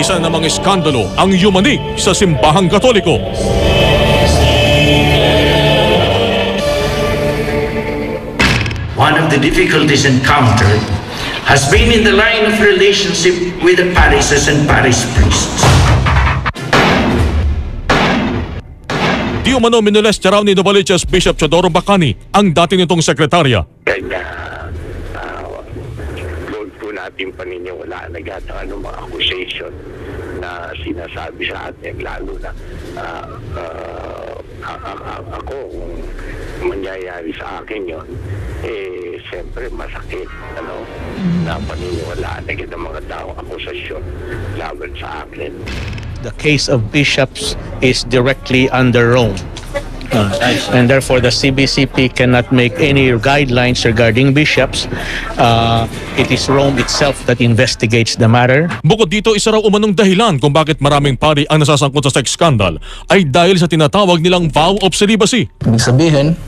Isa namang iskandalo ang yumanig sa simbahang Katoliko. One of the difficulties encountered has been in the line of relationship with the parishes and parish priests. Di umano minolestya raw ni Novaliches Bishop Teodoro Bacani ang dati nitong sekretarya. Kaya huwag po natin paniniwalaan agad ang anong mga accusation na sinasabi sa atin, lalo na ako, kung mangyayari sa akin yon, siyempre masakit, na paniniwalaan agad ang mga taong akusasyon laban sa akin. The case of bishops is directly under Rome. And therefore, the CBCP cannot make any guidelines regarding bishops. It is Rome itself that investigates the matter. Bukod dito, isa raw umanong dahilan kung bakit maraming pari ang nasasangkot sa sex scandal ay dahil sa tinatawag nilang vow of celibacy. Ibig sabihin,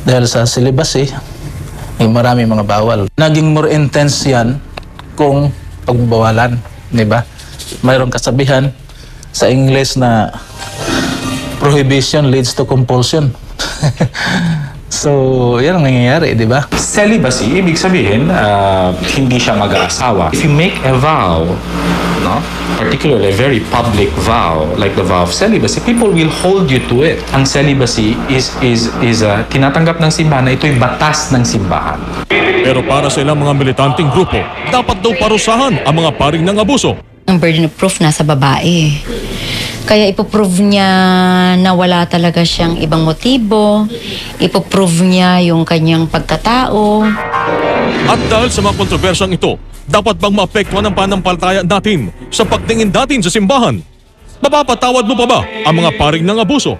dahil sa celibacy, ay maraming mga bawal. Naging more intense yan kung pagbawalan, di ba? Mayroong kasabihan sa English na prohibition leads to compulsion. So, yan ang nangyayari, di ba? Celibacy, ibig sabihin, hindi siya mag-aasawa. If you make a vow, particularly a very public vow, like the vow of celibacy, people will hold you to it. Ang celibacy is tinatanggap ng simbahan na ito'y batas ng simbahan. Pero para sa ilang mga militanteng grupo, dapat daw parusahan ang mga paring ng abuso. Ang burden of proof nasa babae. Kaya ipoprove niya na wala talaga siyang ibang motibo, ipoprove niya yung kanyang pagkatao. At dahil sa mga kontrobersyang ito, dapat bang maapektuhan ang pananampalataya natin sa pagtingin natin sa simbahan? Mapapatawad mo pa ba ang mga paring ng abuso?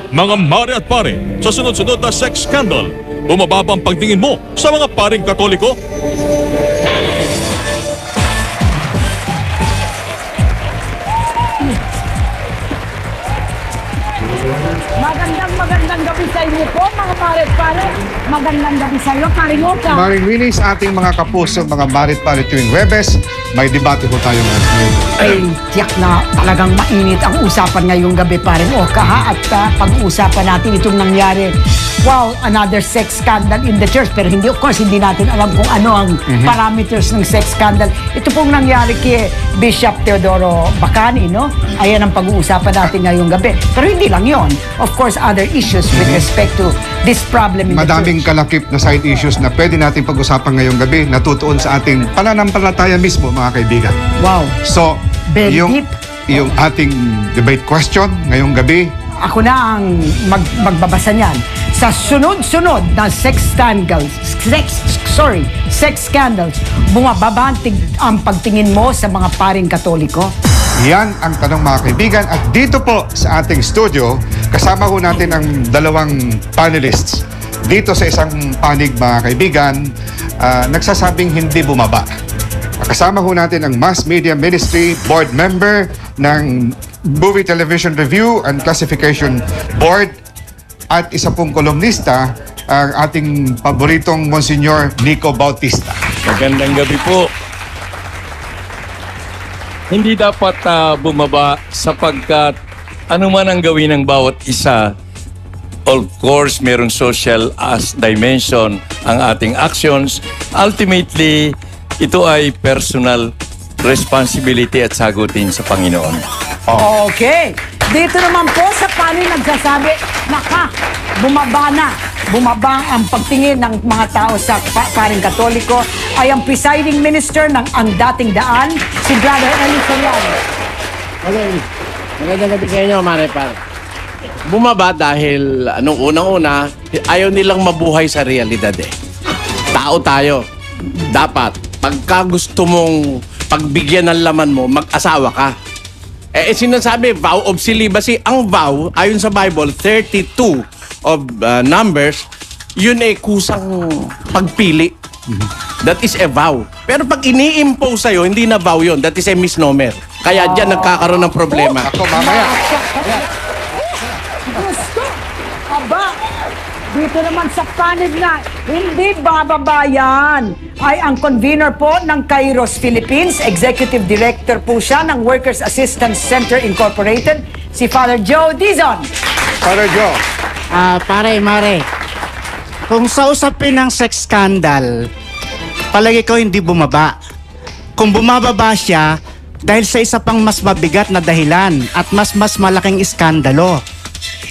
Mga mare at pare, sa sunod-sunod na sex scandal, bumaba ba ang pagtingin mo sa mga paring Katoliko? Magandang gabi sa inyo po, mga pare-pare. Magandang gabi sa iyo, Paring Oka. Maring Winnie, sa ating mga kapuso, mga marit-pare tuwing Webes, may debate po tayo ngayon. Ay, tiyak na talagang mainit ang usapan ngayong gabi, Paring Oka, ha? At pag-uusapan natin itong nangyari. Wow, another sex scandal in the church. Pero hindi, of course, hindi natin alam kung ano ang parameters ng sex scandal. Ito pong nangyari kay Bishop Teodoro Bacani, no? Ayan ang pag-uusapan natin ngayong gabi. Pero hindi lang yon. Of course, other issues with respect to this problem in Madaming the church. kalakip na side issues na pwede natin pag-usapan ngayong gabi na tutuon sa ating pananampalataya mismo, mga kaibigan. Wow. So, Very yung ating debate question ngayong gabi, ako na ang magbabasa niyan. Sa sunod-sunod na sex scandals, bumababa ang pagtingin mo sa mga paring Katoliko? yan ang tanong, mga kaibigan. At dito po sa ating studio, kasama ho natin ang dalawang panelists. Dito sa isang panig, mga kaibigan, nagsasabing hindi bumaba. Kasama ho natin ang Mass Media Ministry Board Member ng Movie Television Review and Classification Board at isa pong kolumnista, ang ating paboritong Monsignor Nico Bautista. Magandang gabi po. Hindi dapat bumaba sapagkat anuman ang gawin ng bawat isa, of course, mayroong social dimension ang ating actions. Ultimately, ito ay personal responsibility at sagutin sa Panginoon. Okay. Dito naman po sa panig nagsasabi, bumaba na. Bumaba ang pagtingin ng mga tao sa paring Katoliko ay ang presiding minister ng Ang Dating Daan, si Brother Eli Soriano. Okay. Magandang gabi sa inyo, Maripal. Bumaba dahil nung unang-una, ayaw nilang mabuhay sa realidad eh. Tao tayo. Dapat, pagka gusto mong pagbigyan ng laman mo, mag-asawa ka. Sinasabi, vow of celibacy. Ang vow, ayon sa Bible, 32 of numbers, yun ay kusang pagpili. That is a vow. Pero pag ini-impose sa'yo, hindi na vow yun. That is a misnomer. Kaya dyan nagkakaroon ng problema. Ako mamaya. Gusto. Aba. Dito naman sa panig na hindi bababayan ay ang convener po ng Kairos Philippines. Executive Director po siya ng Workers Assistance Center Incorporated, si Father Joe Dizon. Father Joe. Pare, Mare, kung sa usapin ng sex scandal, palagi ko hindi bumaba. Kung bumababa siya, dahil sa isa pang mas mabigat na dahilan at mas malaking iskandalo.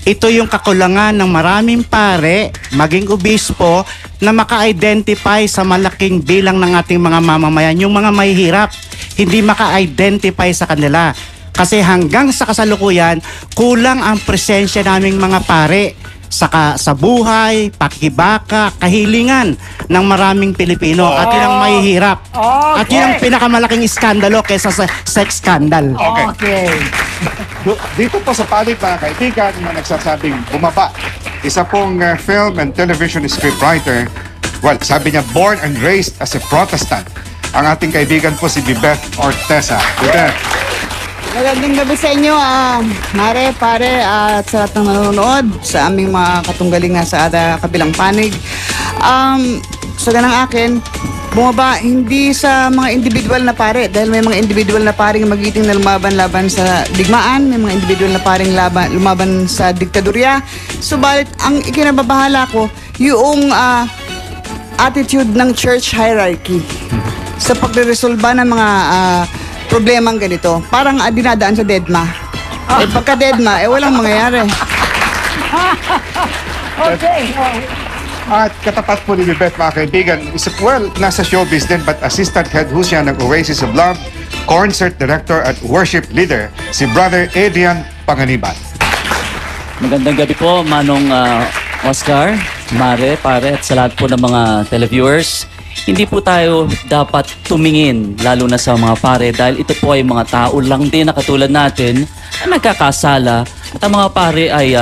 Ito yung kakulangan ng maraming pare, maging obispo, na maka-identify sa malaking bilang ng ating mga mamamayan, yung mga mahihirap, hindi maka-identify sa kanila. Kasi hanggang sa kasalukuyan, kulang ang presensya naming mga pare sa buhay, pakibaka, kahilingan ng maraming Pilipino at yun ang mahihirap. Okay. At yun ang pinakamalaking iskandalo kaysa sa sex scandal. Okay. Dito po sa panig, mga kaibigan, na nagsasabing bumaba. Isa pong film and television scriptwriter. Well, sabi niya, born and raised as a Protestant. Ang ating kaibigan po si Bibeth Ortesa. Bibeth. Magandang gabi sa inyo, Mare, Pare, at sa lahat ng nanonood, sa aming mga katunggaling nasa kabilang panig. Sa ganang akin, bumaba hindi sa mga individual na pare, dahil may mga individual na paring magiting na lumaban-laban sa digmaan, may mga individual na paring lumaban sa diktadurya. Subalit, ang ikinababahala ko, yung attitude ng church hierarchy sa pagre-resolba ng mga problemang ganito. Parang dinadaan sa DEDMA. Eh pagka DEDMA, walang mangyayari. Okay. At katapat po ni Bibeth, mga kaibigan, nasa showbiz din, but assistant head ho siya ng Oasis of Love, concert director at worship leader, si Brother Adrian Panganiban. Magandang gabi po, Manong Oscar, Mare, Pare, at sa lahat po ng mga televiewers. Hindi po tayo dapat tumingin, lalo na sa mga pare, dahil ito po ay mga tao lang din na katulad natin na nagkakasala. At ang mga pare ay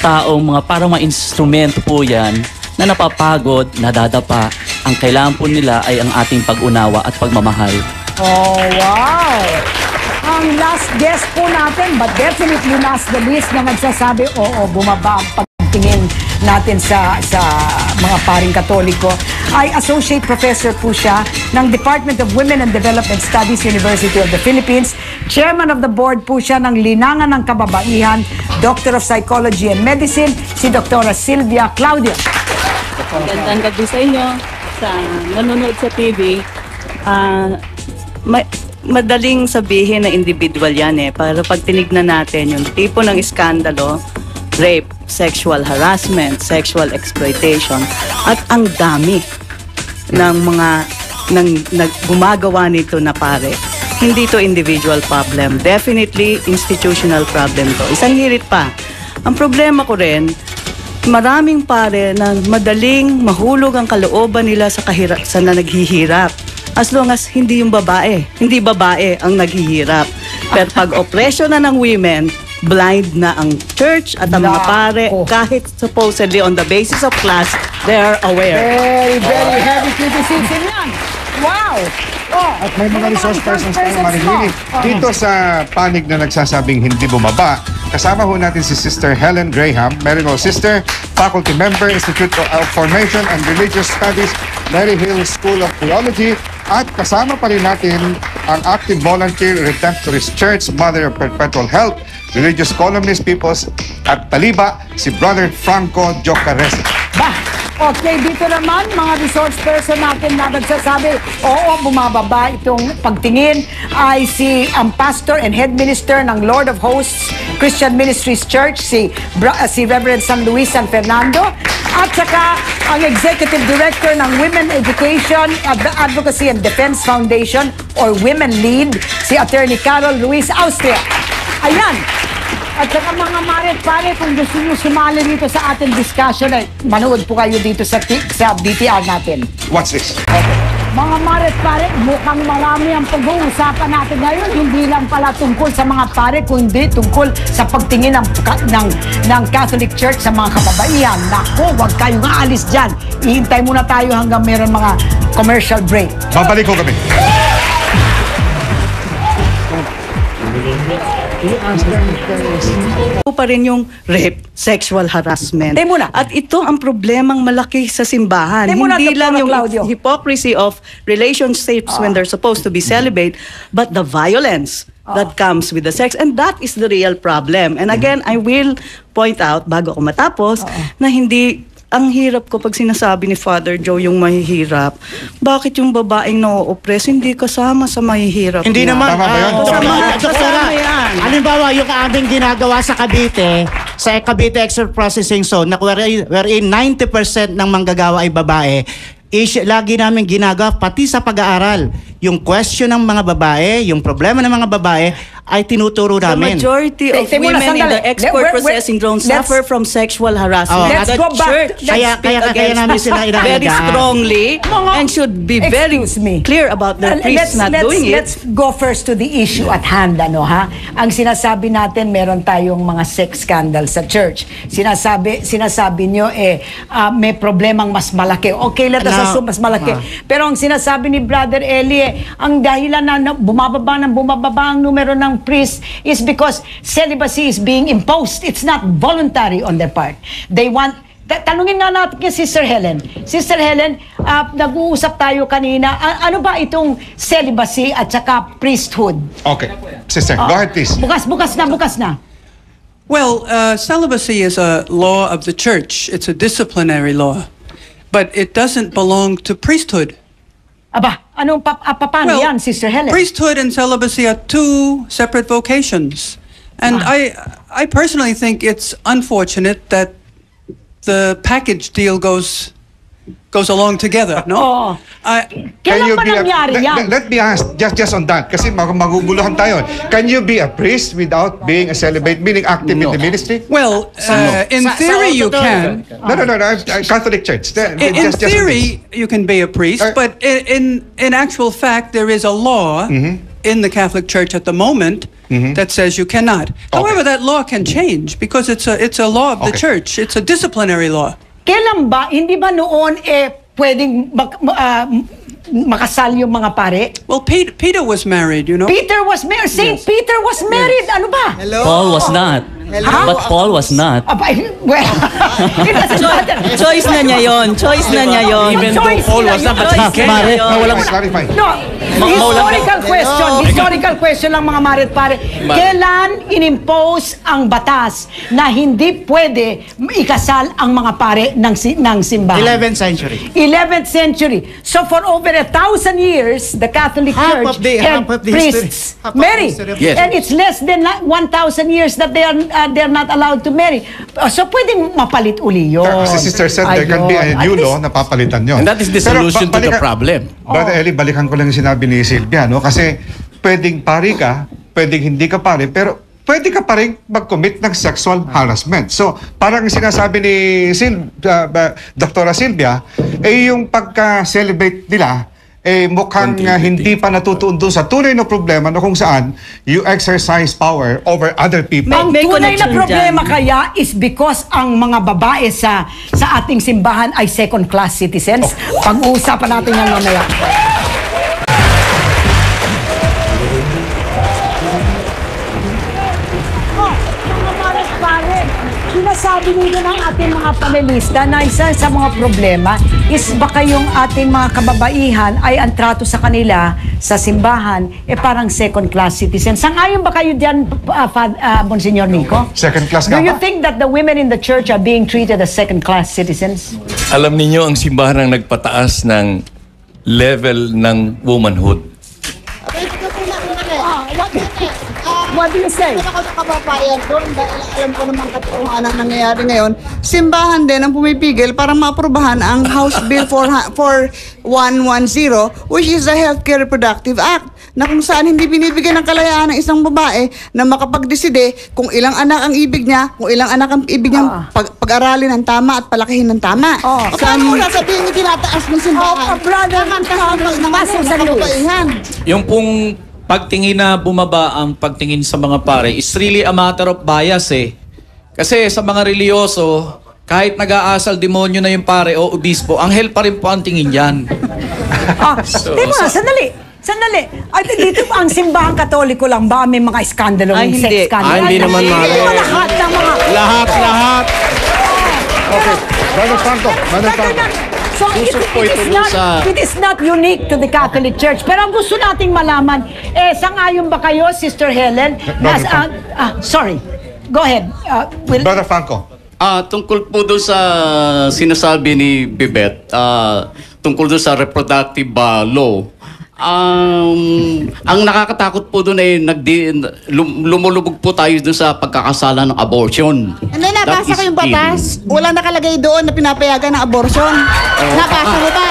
parang mga instrumento po yan na napapagod, nadadapa. Ang kailangan po nila ay ang ating pag-unawa at pagmamahal. Oh, wow! Ang last guest po natin, but definitely last the least, na nagsasabi, bumaba ang pagtingin natin sa mga paring Katoliko, ay Associate Professor po siya ng Department of Women and Development Studies, University of the Philippines. Chairman of the Board po siya ng Linangan ng Kababaihan, Doctor of Psychology and Medicine, si Dr. Sylvia Claudio. Magandang gabi sa inyo, sa nanonood sa TV. Madaling sabihin na individual yan para pag tinignan natin yung tipo ng iskandalo, rape, sexual harassment, sexual exploitation, at ang dami ng mga gumagawa nito na pare. Hindi to individual problem. Definitely institutional problem to. Isang hirit pa. Ang problema ko rin, maraming pare na madaling mahulog ang kalooban nila sa naghihirap. As long as hindi yung babae. Hindi babae ang naghihirap. Pero pag oppression na ng women, blind na ang church at ang mga pare, kahit supposedly on the basis of class, they're aware. Very heavy criticism yan. Wow! At may mga resource persons tayong marinig. Dito sa panig na nagsasabing hindi bumaba, kasama ho natin si Sister Helen Graham, Medical Sister, Faculty Member, Institute of Formation and Religious Studies, Mary Hill School of Theology, at kasama pa rin natin ang active volunteer Redemptorist Church, Mother of Perpetual Health, religious columnist Peoples at Taliba, si Brother Franco Jocarese. Okay, dito naman, mga resource person natin na nagsasabi, bumababa itong pagtingin, ay si Pastor and Head Minister ng Lord of Hosts Christian Ministries Church, si Reverend San Luis San Fernando, at saka ang Executive Director ng Women Education, Advocacy and Defense Foundation, or Women Lead, si Attorney Carol Ruiz Austria. Ayan! At saka mga Maret Pare, kung gusto nyo sumali dito sa ating discussion, manood po kayo dito sa DTR natin. What's this? Mga Maret Pare, mukhang marami ang pag-uusapan natin ngayon. Hindi lang pala tungkol sa mga pare, kundi tungkol sa pagtingin ng Catholic Church sa mga kababaihan. Naku, huwag kayong aalis dyan. Ihintay muna tayo hanggang meron mga commercial break. Babalik ko kami. Ito pa rin yung rape, sexual harassment. Teka muna. At ito ang problemang malaki sa simbahan. Teka muna, Hindi Dr. lang yung Claudio. hypocrisy of relationships when they're supposed to be celibate, but the violence that comes with the sex. And that is the real problem. And again, I will point out, bago ako matapos, na hindi... Ang hirap ko pag sinasabi ni Father Joe yung mahihirap. Bakit yung babaeng na-oppress hindi kasama sa mahihirap? Hindi niya? naman. Tama ba yun? Doktora, halimbawa yung aming ginagawa sa Cavite, sa Cavite Export Processing Zone, na wherein 90% ng manggagawa ay babae, lagi namin ginagawa, pati sa pag-aaral, yung question ng mga babae, yung problema ng mga babae, ay tinuturo The namin. majority of Teka muna, women in the sandali. export Let's- processing zone let's- suffer from sexual harassment. Let's The go back. church Kaya- should kaya speak against namin this sila very inaalagaan. strongly and should be very Excuse me. clear about their priests not doing it. Let's go first to the issue at hand, ano ha? Ang sinasabi natin, meron tayong mga sex scandal sa church. Sinasabi nyo, may problemang mas malaki. Okay, let us assume mas malaki. Pero ang sinasabi ni Brother Eli, ang dahilan na bumababa ang numero ng priest is because celibacy is being imposed. It's not voluntary on their part. They want tanungin nga natin kay Sister Helen. Sister Helen, nag-uusap tayo kanina. Ano ba itong celibacy at saka priesthood? Okay. Sister, go ahead please. Bukas na. Well, celibacy is a law of the church. It's a disciplinary law. But it doesn't belong to priesthood. Aba, paano yan, Sister Helen? Priesthood and celibacy are two separate vocations. And I personally think it's unfortunate that the package deal goes along together, no? Kailan ba nangyari yan? Let me ask, just on that, kasi maguguluhan tayo. Can you be a priest without being a celibate, meaning active in the ministry? Well, in theory you can. No, Catholic Church. In theory, you can be a priest, but in actual fact, there is a law in the Catholic Church at the moment that says you cannot. However, that law can change because it's a law of the church. It's a disciplinary law. Kailan ba, hindi ba noon pwedeng makasal yung mga pare? Well, Peter was married, you know. Peter was married. Saint Peter was married. Ano ba? Paul was not. But Paul was not. Well, it doesn't matter. Choice na niya yon. Choice na niya yon. Even though Paul was not, but he came. Clarify. No, historical question lang mga marit pare. Kailan inimpose ang batas na hindi pwede ikasal ang mga pare ng simbahan? 11th century. 11th century. So for over 1,000 years, the Catholic Church had priests marry. Yes. And it's less than 1,000 years that they're not allowed to marry. So pwedeng mapalit uli yun. Kasi Sister said there can be a new law na papalitan yun. And that is the solution to the problem. Brother Eli, balikan ko lang yung sinabi ni Silvia, no? Kasi pwedeng pari ka, pwedeng hindi ka pari, pero pwede ka pa rin mag-commit ng sexual harassment. So, parang sinasabi ni Dr. Silvia, yung pagka-celebrate nila, mukhang hindi pa natutuon doon sa tunay na problema na kung saan you exercise power over other people. Ang tunay na problema kaya is because ang mga babae sa ating simbahan ay second-class citizens. Pag-uusapan natin yan mamaya. Sinasabi nito ng ating mga panelista na isa sa mga problema is baka yung ating mga kababaihan ay ang trato sa kanila sa simbahan parang second-class citizens. Sang-ayon ba kayo diyan, Monsignor Nico? Second-class Do you think that the women in the church are being treated as second-class citizens? Alam niyo ang simbahan ang nagpataas ng level ng womanhood. What do you say? Ako nakapapayan doon dahil alam ko naman katotohanan ang nangyayari ngayon. Simbahan din ang pumipigil para maaprubahan ang House Bill 4110 which is the Healthcare Reproductive Act na kung saan hindi binibigyan ng kalayaan ng isang babae na makapagdeside kung ilang anak ang ibig niya, kung ilang anak ang ibig niyang pag-aralin ng tama at palakihin ng tama. Saan mo sasabihin yung tinataas ng simbahan? Yung pong pagtingin na bumaba ang pagtingin sa mga pare is really a matter of bias eh. Kasi sa mga reliyoso, kahit nag-aasal demonyo na yung pare o obispo, anghel pa rin po ang tingin yan. Sandali. Sandali. Ay, dito ang simbahan katoliko lang ba may mga iskandalo Ay, ng hindi. sex scandal? Ay, hindi naman, Mare. Hindi naman lahat ng mga... Lahat. Okay. Brother Franco. So it is not unique to the Catholic Church. Pero ang gusto nating malaman, sangayon ba kayo, Sister Helen? Sorry. Go ahead. Brother Franco. Tungkol po doon sa sinasabi ni Bibet, tungkol doon sa reproductive law, ang nakakatakot po doon ay lumulubog po tayo doon sa pagkakasala ng abortion. Hindi, nabasa ko yung batas. Wala nakalagay doon na pinapayagan ng abortion. Nabasa mo ba?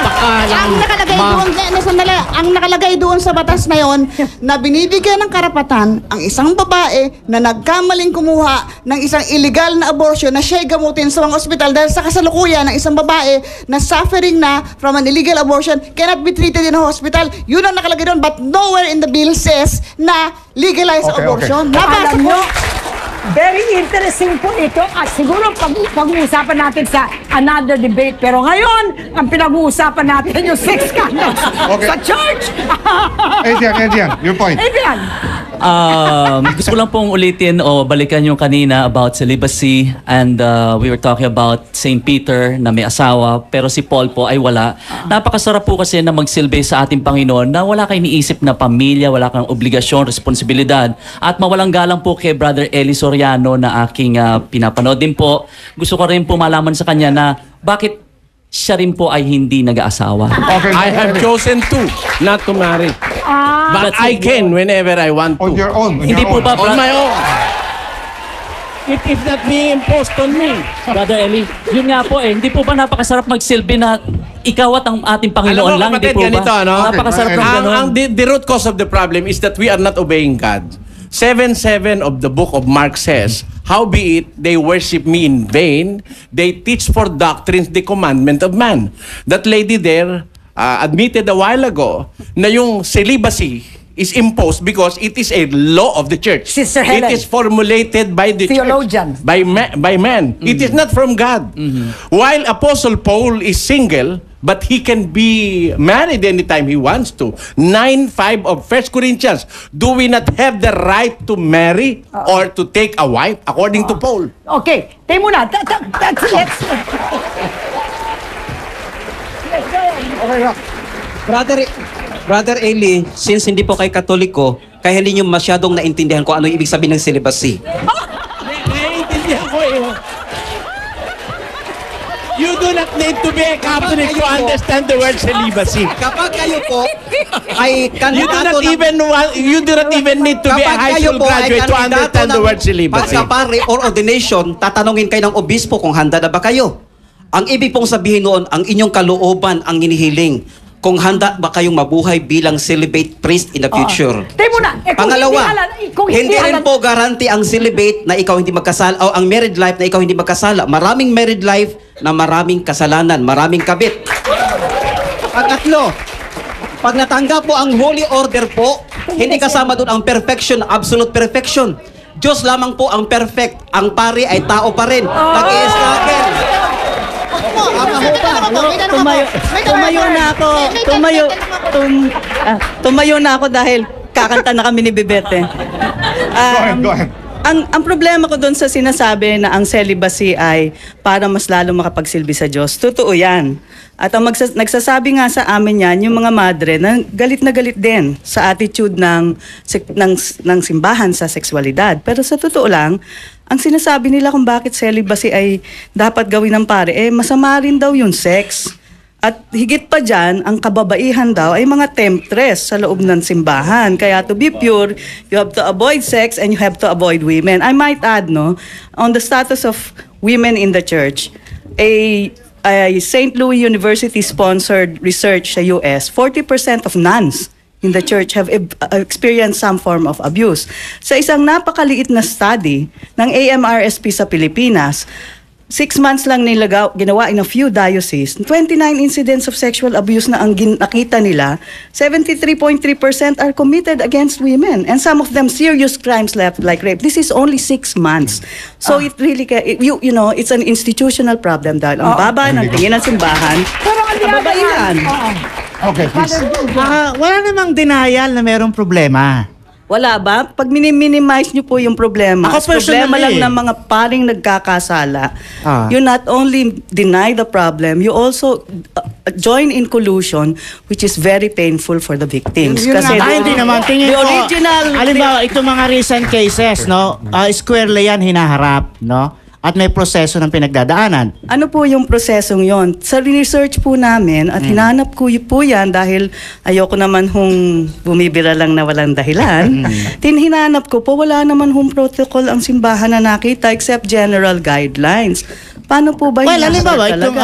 Ang nakalagay doon sa batas na yon na binibigyan ng karapatan ang isang babae na nagkamaling kumuha ng isang illegal na abortion na siya'y gamutin sa mga ospital dahil sa kasalukuyan ng isang babae na suffering na from an illegal abortion cannot be treated in a hospital. Yun ang nakalagay doon, but nowhere in the bill says na legalize abortion. Nabasa ko. Very interesting po ito at siguro pag-uusapan natin sa another debate. Pero ngayon, ang pinag-uusapan natin yung sex scandals sa church. Adrian, your point. Adrian. Gusto ko lang pong ulitin o balikan yung kanina about celibacy and we were talking about St. Peter na may asawa pero si Paul po ay wala. Napakasarap po kasi na magsilbi sa ating Panginoon na wala kang iniisip na pamilya, wala kang obligasyon, responsibilidad at mawalang galang po kay Brother Eli Soriano na aking pinapanood din po. Gusto ko rin po malaman sa kanya na bakit siya rin po ay hindi nag-aasawa. I have chosen to not to marry. But I can whenever I want to. On your own. Hindi po ba, On my own. It is not being imposed on me. Brother Eli, yun nga po hindi po ba napakasarap magsilbi na ikaw at ang ating Panginoon lang, hindi po ba? Ganito, ano? Napakasarap ng ganun. The root cause of the problem is that we are not obeying God. 7:7 of the book of Mark says, howbeit they worship me in vain, they teach for doctrines the commandment of man. That lady there admitted a while ago na yung celibacy is imposed because it is a law of the church. Sister Helen. It is formulated by the Theologian. church. By man. It is not from God. While Apostle Paul is single, but he can be married anytime he wants to. 9:5 of 1 Corinthians. Do we not have the right to marry or to take a wife according to Paul? Okay, tayo muna. Let's... Brother Eli, since hindi po kayo Katoliko, kaya hindi nyo masyadong naintindihan kung ano yung ibig sabihin ng celibacy. Naiintindihan ko eh. You do not need to be a Catholic to understand the word celibacy. Kapag kayo po ay you do not even need to be a high school graduate to understand the word celibacy. Pagkapare or ordination, tatanungin kayo ng obispo kung handa na ba kayo. Ang ibig pong sabihin noon, ang inyong kalooban ang hinihiling. Kung handa ba kayong mabuhay bilang celibate priest in the future. Tayo muna. Pangalawa, hindi rin po garanti ang celibate na ikaw hindi magkasala o ang married life na ikaw hindi magkasala. Maraming married life na maraming kasalanan, maraming kabit. Pangatlo, pag natanggap po ang holy order po, hindi kasama doon ang perfection, absolute perfection. Diyos lamang po ang perfect. Ang pari ay tao pa rin. Nag-i-struggle. Tumayo na ako dahil kakanta na kami ni Bibete. Go ahead. Ang problema ko doon sa sinasabi na ang celibacy ay para mas lalo makapagsilbi sa Diyos. Totoo yan. At ang nagsasabi nga sa amin yan, yung mga madre na galit din sa attitude ng simbahan sa sexualidad. Pero sa totoo lang, ang sinasabi nila kung bakit celibacy ay dapat gawin ng pare, masama rin daw yung sex. At higit pa dyan, ang kababaihan daw ay mga temptress sa loob ng simbahan. Kaya to be pure, you have to avoid sex and you have to avoid women. I might add, on the status of women in the church, a St. Louis University-sponsored research sa US, 40% of nuns in the church have experienced some form of abuse. Sa isang napakaliit na study ng AMRSP sa Pilipinas, 6 months lang nila ginawa in a few dioceses, 29 incidents of sexual abuse na ang nakita nila, 73.3% are committed against women. And some of them serious crimes like rape. This is only 6 months. So it really, it's an institutional problem dahil ang baba ng tingin ng simbahan, Pero ang kababaihan. Okay, please. Wala namang denial na merong problema. Wala ba? Pag minimize nyo po yung problema, Ako problema lang personally. ng mga paring nagkakasala, Ah. you not only deny the problem, you also join in collusion, which is very painful for the victims. Hindi naman. Tingin the ko, original... halimbawa, itong mga recent cases, no? Squarely yan hinaharap, no? At may proseso ng pinagdadaanan. Ano po yung prosesong yon? Sa research po namin at hinanap ko po yan dahil ayoko naman hong bumibira lang na walang dahilan. Hinanap ko po, wala naman hong protocol ang simbahan na nakita except general guidelines. Paano po ba Well, yun? halimbawa, itong...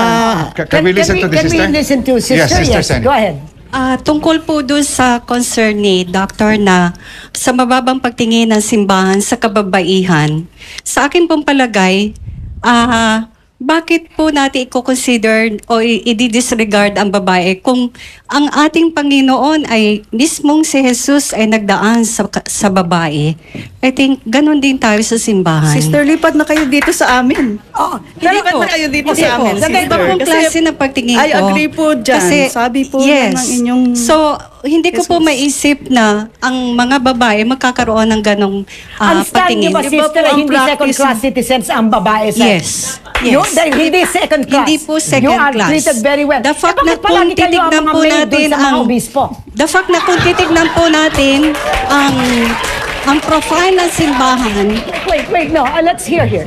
Can we listen to the sister? Can we listen to sister? Yes, Sister Sen. Go ahead. Tungkol po doon sa concern ni Dr. na sa mababang pagtingin ng simbahan sa kababaihan, sa akin pong palagay, bakit po natin i-consider o i-disregard ang babae kung ang ating Panginoon ay mismong si Jesus ay nagdaan sa babae? I think ganun din tayo sa simbahan. Sister, lipat na kayo dito sa amin. Lipat po. na kayo dito Hindi sa po. amin, Sa sister. iba pong Kasi klase ng pagtingin ko. I agree po dyan. Kasi, sabi po yes. ng inyong... So, hindi ko po maisip na ang mga babae magkakaroon ng ganong Understand niyo patingin. ba, sister, na hindi second-class citizens ang babae sa... Yes. Yun, dahil hindi second class. Hindi po second you are class. treated very well. The fact na bakit palagi kung kayo ang titignan mga po maid natin dun sa mga ang... obispo? The fact na kung titignan po natin ang profile ng simbahan... Wait, no. Let's hear her.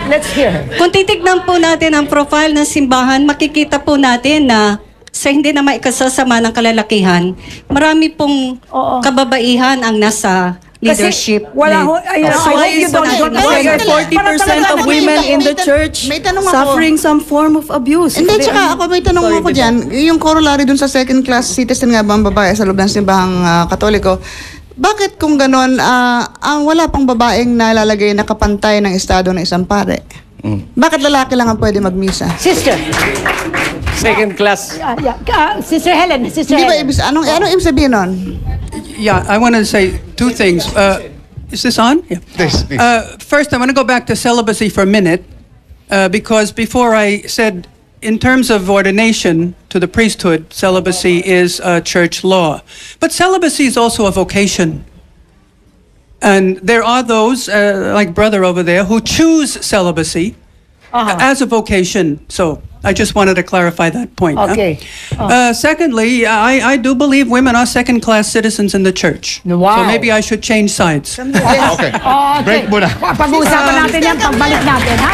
Kung titignan po natin ang profile ng simbahan, makikita po natin na sa hindi na maikasasama ng kalalakihan, marami pong kababaihan ang nasa leadership. wala ho, So, why is it 40% of women in the church may tanong ako. suffering some form of abuse? Hindi, tsaka ako may tanong ako dyan. Yung corollary dun sa second class citizen nga ba ang babae sa loob ng simbahang katoliko, bakit kung ganon, ang wala pang babaeng nalalagay na kapantay ng estado ng isang pare? Bakit lalaki lang ang pwede magmisa? Sister. Second class. Sister Helen. Hindi ba anong ibig sabihin nun? Yeah, I want to say two things. Is this on? Yeah. First, I want to go back to celibacy for a minute, because before I said, in terms of ordination to the priesthood, celibacy is church law. But celibacy is also a vocation. And there are those, like brother over there, who choose celibacy as a vocation. So I just wanted to clarify that point. Okay. Secondly, I do believe women are second-class citizens in the church. Wow. So maybe I should change sides. Okay. Break muna. Pag-uusapan natin yan, pagbalik natin, ha?